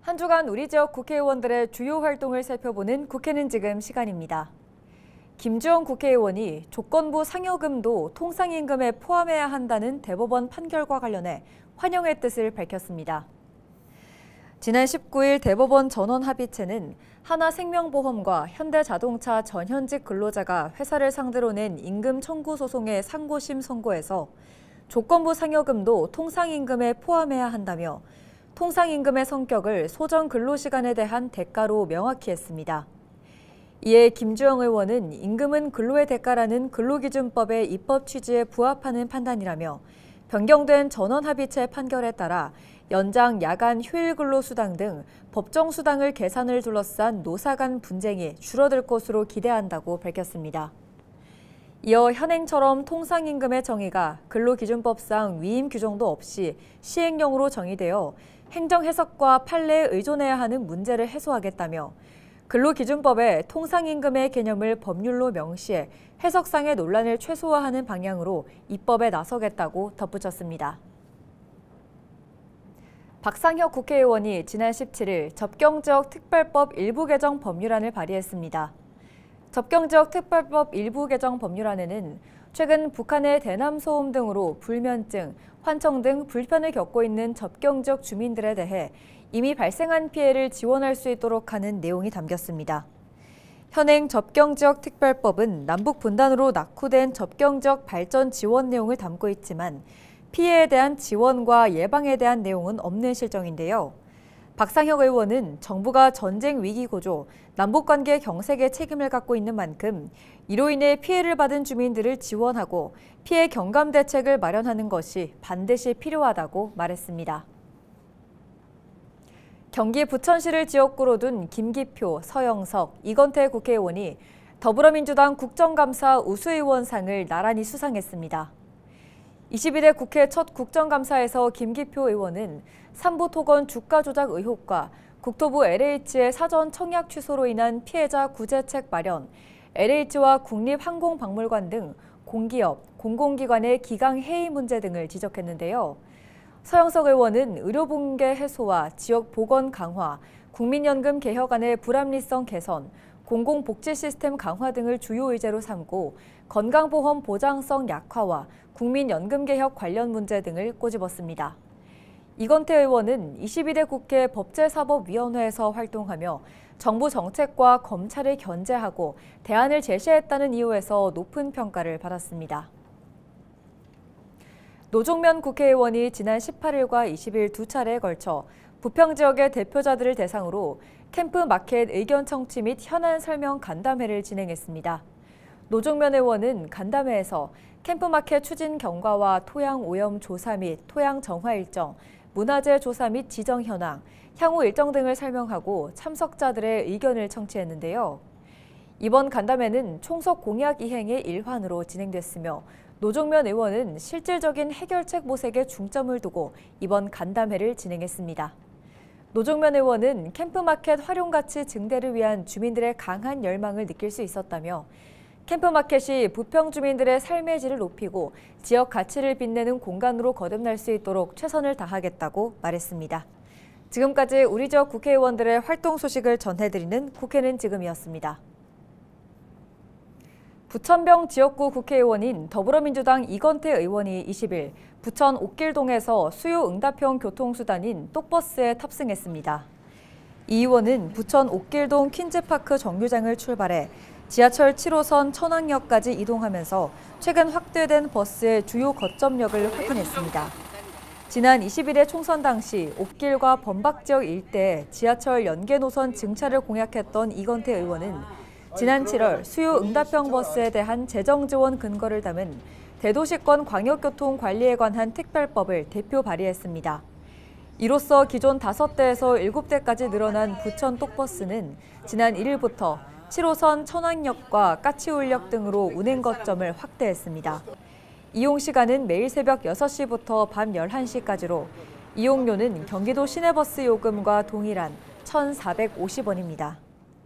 한 주간 우리 지역 국회의원들의 주요 활동을 살펴보는 국회는 지금 시간입니다. 김주영 국회의원이 조건부 상여금도 통상임금에 포함해야 한다는 대법원 판결과 관련해 환영의 뜻을 밝혔습니다. 지난 19일 대법원 전원합의체는 하나생명보험과 현대자동차 전현직 근로자가 회사를 상대로 낸 임금 청구 소송의 상고심 선고에서 조건부 상여금도 통상임금에 포함해야 한다며 통상임금의 성격을 소정 근로시간에 대한 대가로 명확히 했습니다. 이에 김주영 의원은 임금은 근로의 대가라는 근로기준법의 입법 취지에 부합하는 판단이라며 변경된 전원합의체 판결에 따라 연장 야간 휴일 근로수당 등 법정 수당을 계산을 둘러싼 노사 간 분쟁이 줄어들 것으로 기대한다고 밝혔습니다. 이어 현행처럼 통상임금의 정의가 근로기준법상 위임 규정도 없이 시행령으로 정의되어 행정해석과 판례에 의존해야 하는 문제를 해소하겠다며 근로기준법에 통상임금의 개념을 법률로 명시해 해석상의 논란을 최소화하는 방향으로 입법에 나서겠다고 덧붙였습니다. 박상혁 국회의원이 지난 17일 접경지역 특별법 일부 개정 법률안을 발의했습니다. 접경지역 특별법 일부 개정 법률안에는 최근 북한의 대남소음 등으로 불면증, 환청 등 불편을 겪고 있는 접경지역 주민들에 대해 이미 발생한 피해를 지원할 수 있도록 하는 내용이 담겼습니다. 현행 접경지역 특별법은 남북 분단으로 낙후된 접경지역 발전 지원 내용을 담고 있지만 피해에 대한 지원과 예방에 대한 내용은 없는 실정인데요. 박상혁 의원은 정부가 전쟁 위기 구조, 남북관계 경색에 책임을 갖고 있는 만큼 이로 인해 피해를 받은 주민들을 지원하고 피해 경감 대책을 마련하는 것이 반드시 필요하다고 말했습니다. 경기 부천시를 지역구로 둔 김기표, 서영석, 이건태 국회의원이 더불어민주당 국정감사 우수의원상을 나란히 수상했습니다. 21대 국회 첫 국정감사에서 김기표 의원은 삼부토건 주가 조작 의혹과 국토부 LH의 사전 청약 취소로 인한 피해자 구제책 마련, LH와 국립항공박물관 등 공기업, 공공기관의 기강 해이 문제 등을 지적했는데요. 서영석 의원은 의료붕괴 해소와 지역보건 강화, 국민연금 개혁안의 불합리성 개선, 공공복지 시스템 강화 등을 주요 의제로 삼고 건강보험 보장성 약화와 국민연금 개혁 관련 문제 등을 꼬집었습니다. 이건태 의원은 22대 국회 법제사법위원회에서 활동하며 정부 정책과 검찰을 견제하고 대안을 제시했다는 이유에서 높은 평가를 받았습니다. 노종면 국회의원이 지난 18일과 20일 두 차례에 걸쳐 부평 지역의 대표자들을 대상으로 캠프 마켓 의견 청취 및 현안 설명 간담회를 진행했습니다. 노종면 의원은 간담회에서 캠프마켓 추진 경과와 토양 오염 조사 및 토양 정화 일정, 문화재 조사 및 지정 현황, 향후 일정 등을 설명하고 참석자들의 의견을 청취했는데요. 이번 간담회는 총석 공약 이행의 일환으로 진행됐으며 노종면 의원은 실질적인 해결책 모색에 중점을 두고 이번 간담회를 진행했습니다. 노종면 의원은 캠프마켓 활용 가치 증대를 위한 주민들의 강한 열망을 느낄 수 있었다며 캠프마켓이 부평 주민들의 삶의 질을 높이고 지역 가치를 빛내는 공간으로 거듭날 수 있도록 최선을 다하겠다고 말했습니다. 지금까지 우리 지역 국회의원들의 활동 소식을 전해드리는 국회는 지금이었습니다. 부천병 지역구 국회의원인 더불어민주당 이건태 의원이 20일 부천 옥길동에서 수요 응답형 교통수단인 똑버스에 탑승했습니다. 이 의원은 부천 옥길동 퀸즈파크 정류장을 출발해 지하철 7호선 천왕역까지 이동하면서 최근 확대된 버스의 주요 거점역을 확인했습니다. 지난 20일의 총선 당시 옥길과 범박 지역 일대에 지하철 연계 노선 증차를 공약했던 이건태 의원은 지난 7월 수요 응답형 버스에 대한 재정 지원 근거를 담은 대도시권 광역교통 관리에 관한 특별법을 대표 발의했습니다. 이로써 기존 5대에서 7대까지 늘어난 부천 똑버스는 지난 1일부터 7호선 천왕역과 까치울역 등으로 운행 거점을 확대했습니다. 이용 시간은 매일 새벽 6시부터 밤 11시까지로 이용료는 경기도 시내버스 요금과 동일한 1,450원입니다.